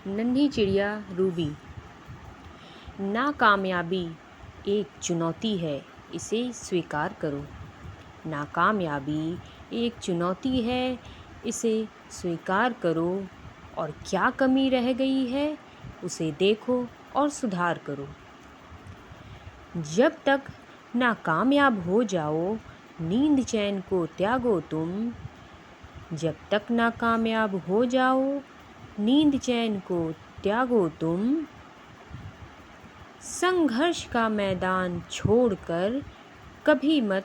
नन्ही चिड़िया रूबी। नाकामयाबी एक चुनौती है, इसे स्वीकार करो। नाकामयाबी एक चुनौती है, इसे स्वीकार करो। और क्या कमी रह गई है, उसे देखो और सुधार करो। जब तक नाकामयाब हो जाओ, नींद चैन को त्यागो तुम। जब तक नाकामयाब हो जाओ, नींद चैन को त्यागो तुम। संघर्ष का मैदान छोड़कर कभी मत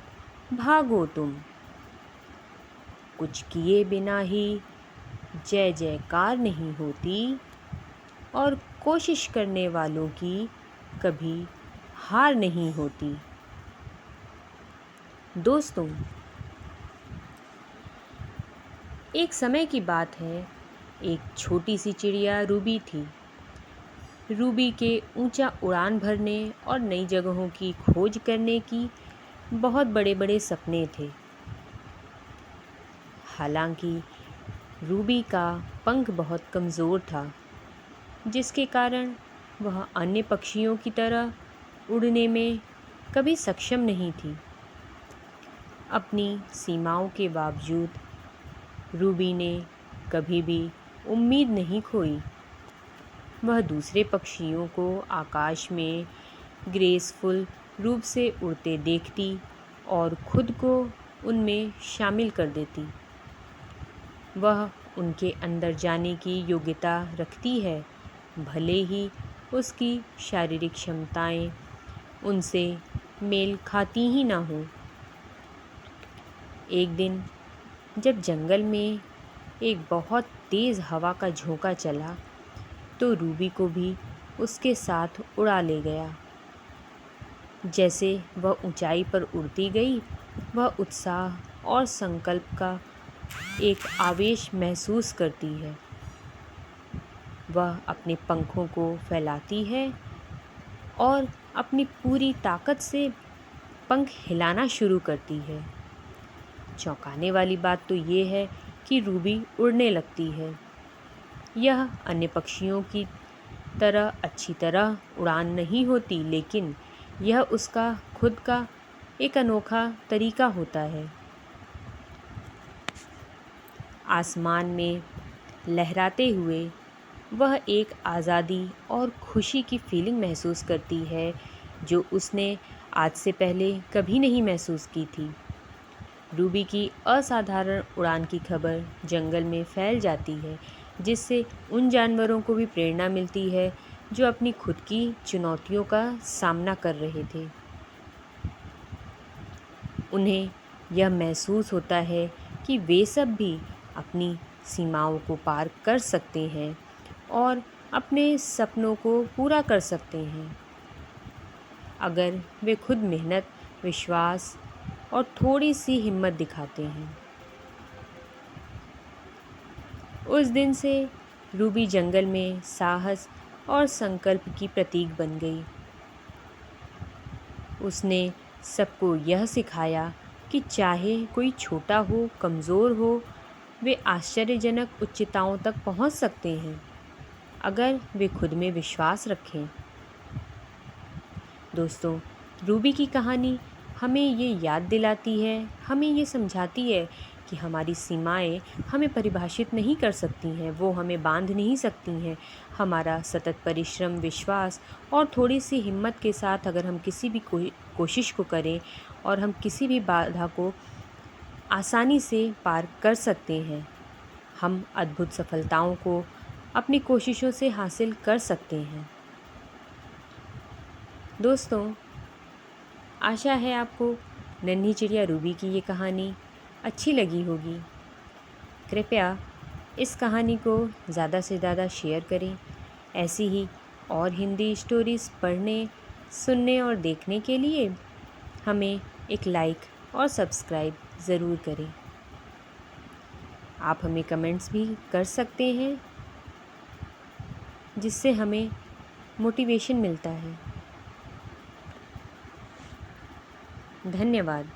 भागो तुम। कुछ किए बिना ही जय जयकार नहीं होती, और कोशिश करने वालों की कभी हार नहीं होती। दोस्तों, एक समय की बात है, एक छोटी सी चिड़िया रूबी थी। रूबी के ऊंचा उड़ान भरने और नई जगहों की खोज करने की बहुत बड़े बड़े सपने थे। हालांकि रूबी का पंख बहुत कमज़ोर था, जिसके कारण वह अन्य पक्षियों की तरह उड़ने में कभी सक्षम नहीं थी। अपनी सीमाओं के बावजूद रूबी ने कभी भी उम्मीद नहीं खोई। वह दूसरे पक्षियों को आकाश में ग्रेसफुल रूप से उड़ते देखती और खुद को उनमें शामिल कर देती। वह उनके अंदर जाने की योग्यता रखती है, भले ही उसकी शारीरिक क्षमताएं उनसे मेल खाती ही ना हों। एक दिन जब जंगल में एक बहुत तेज़ हवा का झोंका चला, तो रूबी को भी उसके साथ उड़ा ले गया। जैसे वह ऊंचाई पर उड़ती गई, वह उत्साह और संकल्प का एक आवेश महसूस करती है। वह अपने पंखों को फैलाती है और अपनी पूरी ताकत से पंख हिलाना शुरू करती है। चौंकाने वाली बात तो ये है कि रूबी उड़ने लगती है। यह अन्य पक्षियों की तरह अच्छी तरह उड़ान नहीं होती, लेकिन यह उसका खुद का एक अनोखा तरीका होता है। आसमान में लहराते हुए वह एक आज़ादी और खुशी की फीलिंग महसूस करती है, जो उसने आज से पहले कभी नहीं महसूस की थी। रूबी की असाधारण उड़ान की खबर जंगल में फैल जाती है, जिससे उन जानवरों को भी प्रेरणा मिलती है जो अपनी खुद की चुनौतियों का सामना कर रहे थे। उन्हें यह महसूस होता है कि वे सब भी अपनी सीमाओं को पार कर सकते हैं और अपने सपनों को पूरा कर सकते हैं, अगर वे खुद मेहनत, विश्वास और थोड़ी सी हिम्मत दिखाते हैं। उस दिन से रूबी जंगल में साहस और संकल्प की प्रतीक बन गई। उसने सबको यह सिखाया कि चाहे कोई छोटा हो, कमज़ोर हो, वे आश्चर्यजनक उच्चताओं तक पहुंच सकते हैं, अगर वे खुद में विश्वास रखें। दोस्तों, रूबी की कहानी हमें ये याद दिलाती है, हमें ये समझाती है कि हमारी सीमाएं हमें परिभाषित नहीं कर सकती हैं, वो हमें बांध नहीं सकती हैं। हमारा सतत परिश्रम, विश्वास और थोड़ी सी हिम्मत के साथ अगर हम किसी भी कोशिश को करें और हम किसी भी बाधा को आसानी से पार कर सकते हैं, हम अद्भुत सफलताओं को अपनी कोशिशों से हासिल कर सकते हैं। दोस्तों, आशा है आपको नन्ही चिड़िया रूबी की ये कहानी अच्छी लगी होगी। कृपया इस कहानी को ज़्यादा से ज़्यादा शेयर करें। ऐसी ही और हिंदी स्टोरीज़ पढ़ने, सुनने और देखने के लिए हमें एक लाइक और सब्सक्राइब ज़रूर करें। आप हमें कमेंट्स भी कर सकते हैं, जिससे हमें मोटिवेशन मिलता है। धन्यवाद।